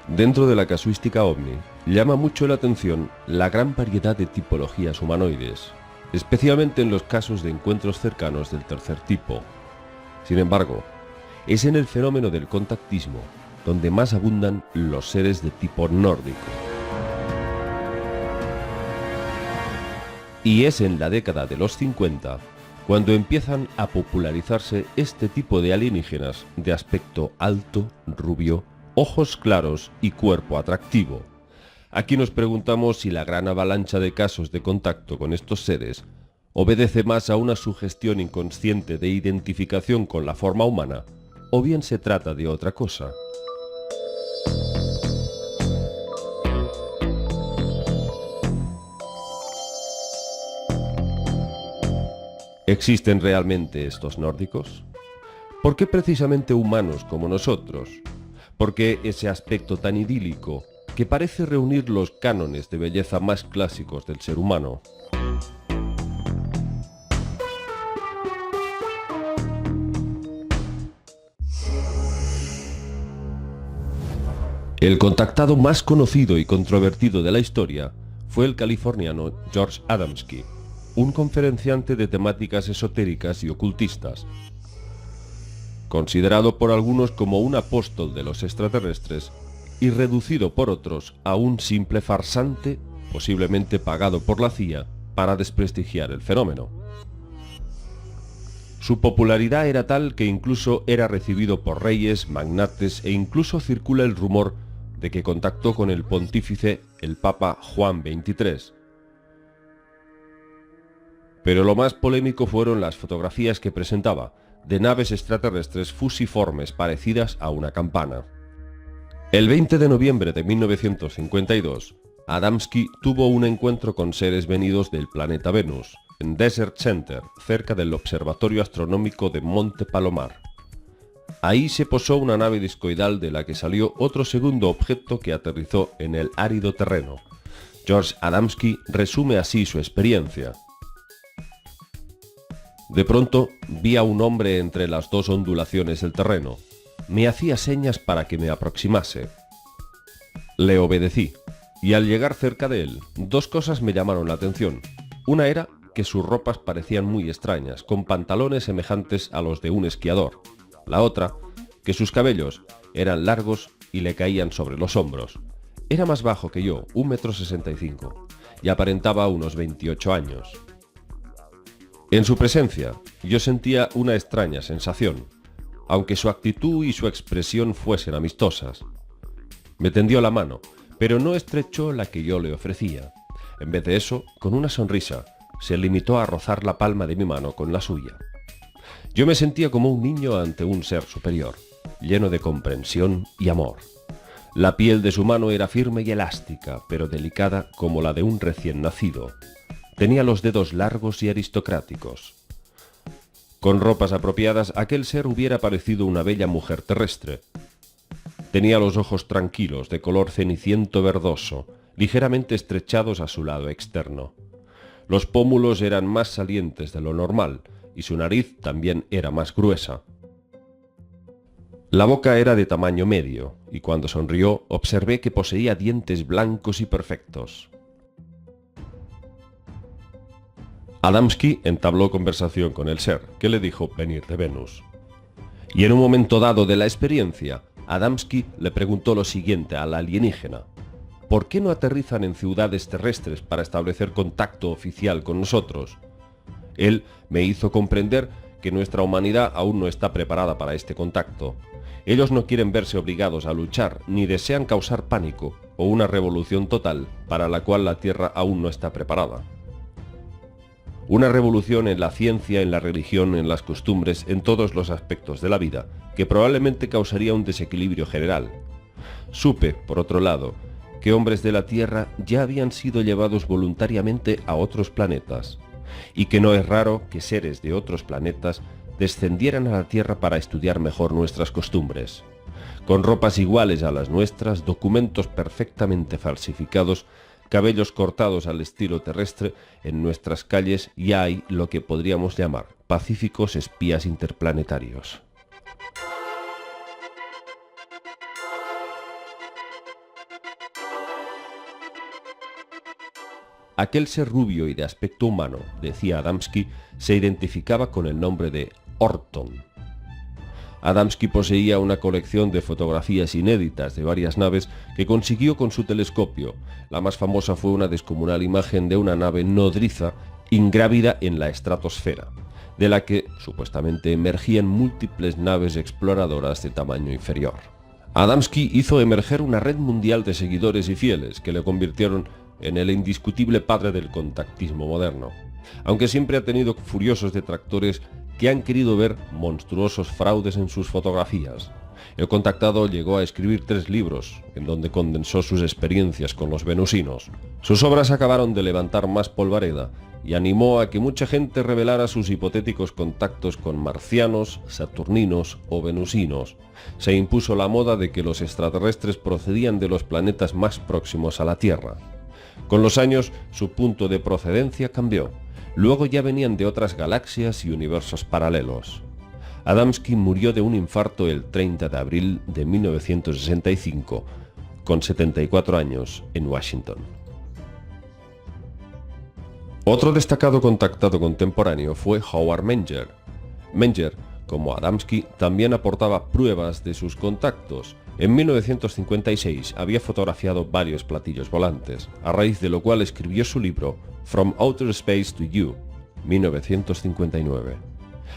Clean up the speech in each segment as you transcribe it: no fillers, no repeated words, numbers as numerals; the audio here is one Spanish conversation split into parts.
Dentro de la casuística ovni, llama mucho la atención la gran variedad de tipologías humanoides, especialmente en los casos de encuentros cercanos del tercer tipo. Sin embargo, es en el fenómeno del contactismo donde más abundan los seres de tipo nórdico. Y es en la década de los 50 cuando empiezan a popularizarse este tipo de alienígenas de aspecto alto, rubio, ojos claros y cuerpo atractivo. Aquí nos preguntamos si la gran avalancha de casos de contacto con estos seres obedece más a una sugestión inconsciente de identificación con la forma humana, o bien se trata de otra cosa. ¿Existen realmente estos nórdicos? ¿Por qué precisamente humanos como nosotros? ¿Por qué ese aspecto tan idílico que parece reunir los cánones de belleza más clásicos del ser humano? El contactado más conocido y controvertido de la historia fue el californiano George Adamski, un conferenciante de temáticas esotéricas y ocultistas. Considerado por algunos como un apóstol de los extraterrestres y reducido por otros a un simple farsante, posiblemente pagado por la CIA para desprestigiar el fenómeno. Su popularidad era tal que incluso era recibido por reyes, magnates e incluso circula el rumor de que contactó con el pontífice, el Papa Juan XXIII. Pero lo más polémico fueron las fotografías que presentaba de naves extraterrestres fusiformes parecidas a una campana. El 20 de noviembre de 1952, Adamski tuvo un encuentro con seres venidos del planeta Venus, en Desert Center, cerca del Observatorio Astronómico de Monte Palomar. Ahí se posó una nave discoidal de la que salió otro segundo objeto que aterrizó en el árido terreno. George Adamski resume así su experiencia. De pronto vi a un hombre entre las dos ondulaciones del terreno. Me hacía señas para que me aproximase. Le obedecí, y al llegar cerca de él, dos cosas me llamaron la atención. Una era que sus ropas parecían muy extrañas, con pantalones semejantes a los de un esquiador. La otra, que sus cabellos eran largos y le caían sobre los hombros. Era más bajo que yo, 1,65 m, y aparentaba unos 28 años. En su presencia, yo sentía una extraña sensación, aunque su actitud y su expresión fuesen amistosas. Me tendió la mano, pero no estrechó la que yo le ofrecía. En vez de eso, con una sonrisa, se limitó a rozar la palma de mi mano con la suya. Yo me sentía como un niño ante un ser superior, lleno de comprensión y amor. La piel de su mano era firme y elástica, pero delicada como la de un recién nacido. Tenía los dedos largos y aristocráticos. Con ropas apropiadas, aquel ser hubiera parecido una bella mujer terrestre. Tenía los ojos tranquilos, de color ceniciento verdoso, ligeramente estrechados a su lado externo. Los pómulos eran más salientes de lo normal, y su nariz también era más gruesa. La boca era de tamaño medio, y cuando sonrió observé que poseía dientes blancos y perfectos. Adamski entabló conversación con el ser, que le dijo venir de Venus. Y en un momento dado de la experiencia, Adamski le preguntó lo siguiente al alienígena: ¿por qué no aterrizan en ciudades terrestres para establecer contacto oficial con nosotros? Él me hizo comprender que nuestra humanidad aún no está preparada para este contacto. Ellos no quieren verse obligados a luchar, ni desean causar pánico o una revolución total para la cual la Tierra aún no está preparada. Una revolución en la ciencia, en la religión, en las costumbres, en todos los aspectos de la vida, que probablemente causaría un desequilibrio general. Supe, por otro lado, que hombres de la Tierra ya habían sido llevados voluntariamente a otros planetas, y que no es raro que seres de otros planetas descendieran a la Tierra para estudiar mejor nuestras costumbres. Con ropas iguales a las nuestras, documentos perfectamente falsificados, cabellos cortados al estilo terrestre, en nuestras calles ya hay lo que podríamos llamar pacíficos espías interplanetarios. Aquel ser rubio y de aspecto humano, decía Adamski, se identificaba con el nombre de Orton. Adamski poseía una colección de fotografías inéditas de varias naves que consiguió con su telescopio. La más famosa fue una descomunal imagen de una nave nodriza ingrávida en la estratosfera, de la que supuestamente emergían múltiples naves exploradoras de tamaño inferior. Adamski hizo emerger una red mundial de seguidores y fieles que le convirtieron en el indiscutible padre del contactismo moderno, aunque siempre ha tenido furiosos detractores que han querido ver monstruosos fraudes en sus fotografías. El contactado llegó a escribir 3 libros, en donde condensó sus experiencias con los venusinos. Sus obras acabaron de levantar más polvareda y animó a que mucha gente revelara sus hipotéticos contactos con marcianos, saturninos o venusinos. Se impuso la moda de que los extraterrestres procedían de los planetas más próximos a la Tierra. Con los años, su punto de procedencia cambió. Luego ya venían de otras galaxias y universos paralelos. Adamski murió de un infarto el 30 de abril de 1965, con 74 años, en Washington. Otro destacado contactado contemporáneo fue Howard Menger. Menger, como Adamski, también aportaba pruebas de sus contactos. En 1956 había fotografiado varios platillos volantes, a raíz de lo cual escribió su libro From Outer Space to You, 1959.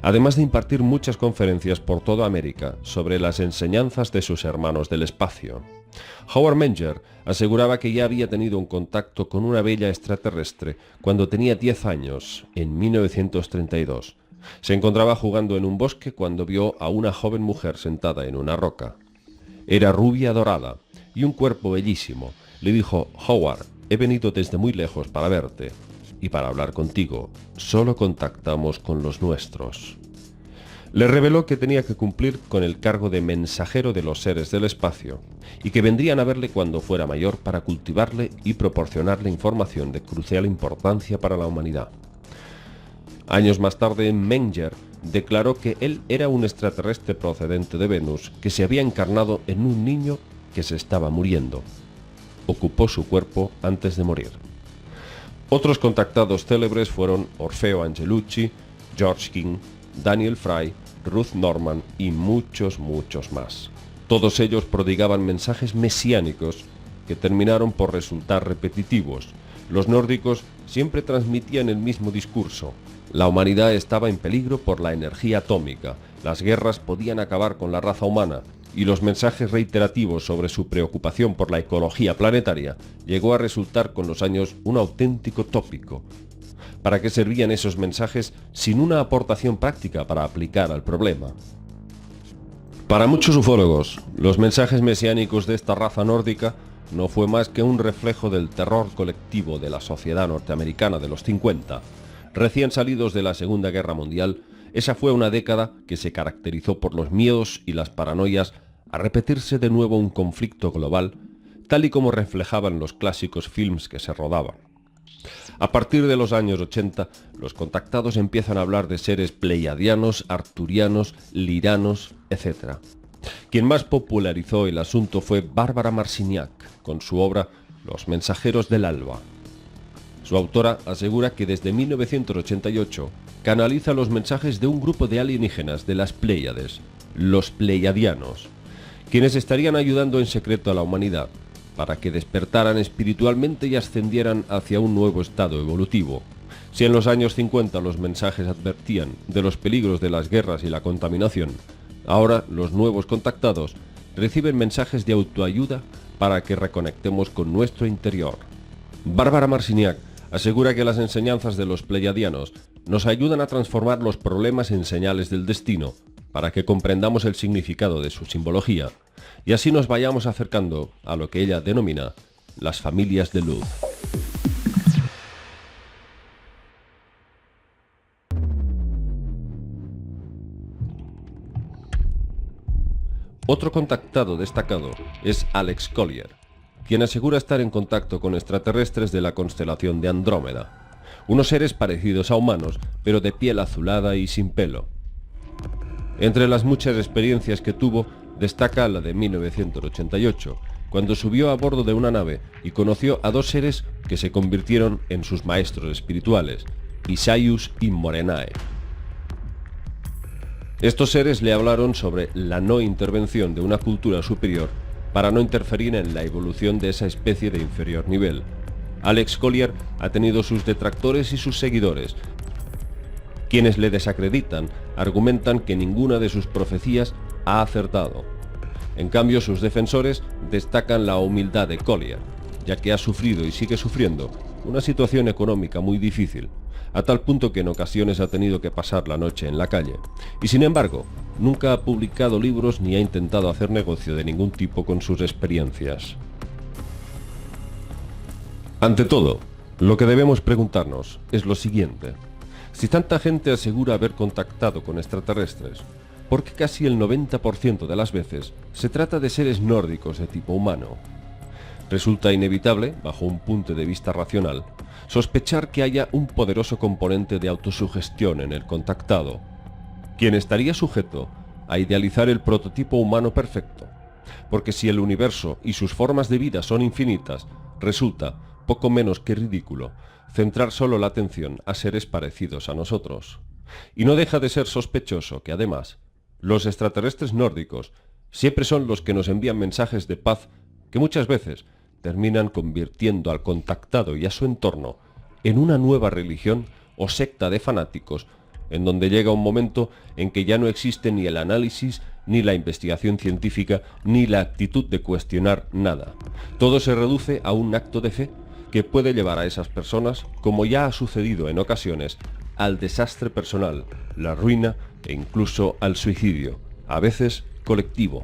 Además de impartir muchas conferencias por toda América sobre las enseñanzas de sus hermanos del espacio. Howard Menger aseguraba que ya había tenido un contacto con una bella extraterrestre cuando tenía 10 años, en 1932. Se encontraba jugando en un bosque cuando vio a una joven mujer sentada en una roca. Era rubia dorada y un cuerpo bellísimo. Le dijo: Howard, he venido desde muy lejos para verte y para hablar contigo. Solo contactamos con los nuestros. Le reveló que tenía que cumplir con el cargo de mensajero de los seres del espacio y que vendrían a verle cuando fuera mayor para cultivarle y proporcionarle información de crucial importancia para la humanidad. Años más tarde, Menger declaró que él era un extraterrestre procedente de Venus que se había encarnado en un niño que se estaba muriendo. Ocupó su cuerpo antes de morir. Otros contactados célebres fueron Orfeo Angelucci, George King, Daniel Fry, Ruth Norman y muchos más. Todos ellos prodigaban mensajes mesiánicos que terminaron por resultar repetitivos. Los nórdicos siempre transmitían el mismo discurso. La humanidad estaba en peligro por la energía atómica, las guerras podían acabar con la raza humana, y los mensajes reiterativos sobre su preocupación por la ecología planetaria llegó a resultar con los años un auténtico tópico. ¿Para qué servían esos mensajes sin una aportación práctica para aplicar al problema? Para muchos ufólogos, los mensajes mesiánicos de esta raza nórdica no fue más que un reflejo del terror colectivo de la sociedad norteamericana de los 50. Recién salidos de la Segunda Guerra Mundial, esa fue una década que se caracterizó por los miedos y las paranoias a repetirse de nuevo un conflicto global, tal y como reflejaban los clásicos films que se rodaban. A partir de los años 80, los contactados empiezan a hablar de seres pleiadianos, arturianos, liranos, etc. Quien más popularizó el asunto fue Bárbara Marciniak, con su obra Los mensajeros del alba. Su autora asegura que desde 1988 canaliza los mensajes de un grupo de alienígenas de las Pléyades, los pleiadianos, quienes estarían ayudando en secreto a la humanidad para que despertaran espiritualmente y ascendieran hacia un nuevo estado evolutivo. Si en los años 50 los mensajes advertían de los peligros de las guerras y la contaminación, ahora los nuevos contactados reciben mensajes de autoayuda para que reconectemos con nuestro interior. Bárbara Marciniak asegura que las enseñanzas de los pleiadianos nos ayudan a transformar los problemas en señales del destino, para que comprendamos el significado de su simbología, y así nos vayamos acercando a lo que ella denomina las familias de luz. Otro contactado destacado es Alex Collier, quien asegura estar en contacto con extraterrestres de la constelación de Andrómeda, unos seres parecidos a humanos, pero de piel azulada y sin pelo. Entre las muchas experiencias que tuvo, destaca la de 1988, cuando subió a bordo de una nave y conoció a dos seres que se convirtieron en sus maestros espirituales, Isaius y Morenae. Estos seres le hablaron sobre la no intervención de una cultura superior para no interferir en la evolución de esa especie de inferior nivel. Alex Collier ha tenido sus detractores y sus seguidores. Quienes le desacreditan argumentan que ninguna de sus profecías ha acertado. En cambio, sus defensores destacan la humildad de Collier, ya que ha sufrido y sigue sufriendo una situación económica muy difícil, a tal punto que en ocasiones ha tenido que pasar la noche en la calle. Y sin embargo, nunca ha publicado libros ni ha intentado hacer negocio de ningún tipo con sus experiencias. Ante todo, lo que debemos preguntarnos es lo siguiente. Si tanta gente asegura haber contactado con extraterrestres, ¿por qué casi el 90% de las veces se trata de seres nórdicos de tipo humano? Resulta inevitable, bajo un punto de vista racional, sospechar que haya un poderoso componente de autosugestión en el contactado, quien estaría sujeto a idealizar el prototipo humano perfecto, porque si el universo y sus formas de vida son infinitas, resulta poco menos que ridículo centrar solo la atención a seres parecidos a nosotros. Y no deja de ser sospechoso que además, los extraterrestres nórdicos siempre son los que nos envían mensajes de paz que muchas veces terminan convirtiendo al contactado y a su entorno en una nueva religión o secta de fanáticos, en donde llega un momento en que ya no existe ni el análisis, ni la investigación científica, ni la actitud de cuestionar nada. Todo se reduce a un acto de fe que puede llevar a esas personas, como ya ha sucedido en ocasiones, al desastre personal, la ruina e incluso al suicidio, a veces colectivo.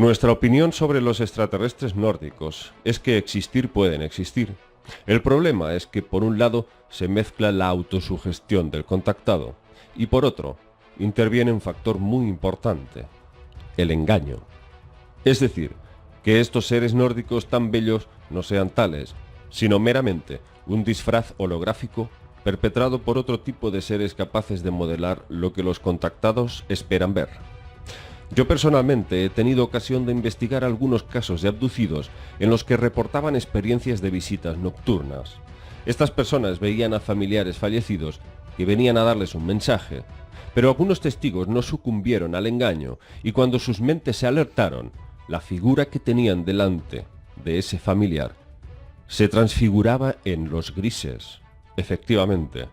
Nuestra opinión sobre los extraterrestres nórdicos es que existir pueden existir. El problema es que por un lado se mezcla la autosugestión del contactado y por otro interviene un factor muy importante, el engaño. Es decir, que estos seres nórdicos tan bellos no sean tales, sino meramente un disfraz holográfico perpetrado por otro tipo de seres capaces de modelar lo que los contactados esperan ver. Yo personalmente he tenido ocasión de investigar algunos casos de abducidos en los que reportaban experiencias de visitas nocturnas. Estas personas veían a familiares fallecidos que venían a darles un mensaje, pero algunos testigos no sucumbieron al engaño y cuando sus mentes se alertaron, la figura que tenían delante de ese familiar se transfiguraba en los grises. Efectivamente,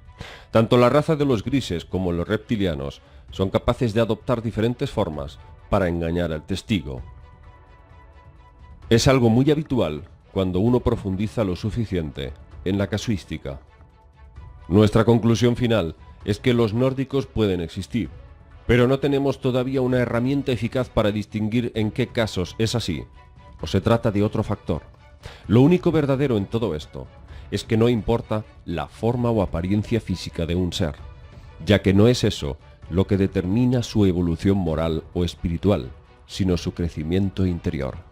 tanto la raza de los grises como los reptilianos son capaces de adoptar diferentes formas para engañar al testigo. Es algo muy habitual cuando uno profundiza lo suficiente en la casuística. Nuestra conclusión final es que los nórdicos pueden existir, pero no tenemos todavía una herramienta eficaz para distinguir en qué casos es así, o se trata de otro factor. Lo único verdadero en todo esto es que no importa la forma o apariencia física de un ser, ya que no es eso lo que determina su evolución moral o espiritual, sino su crecimiento interior.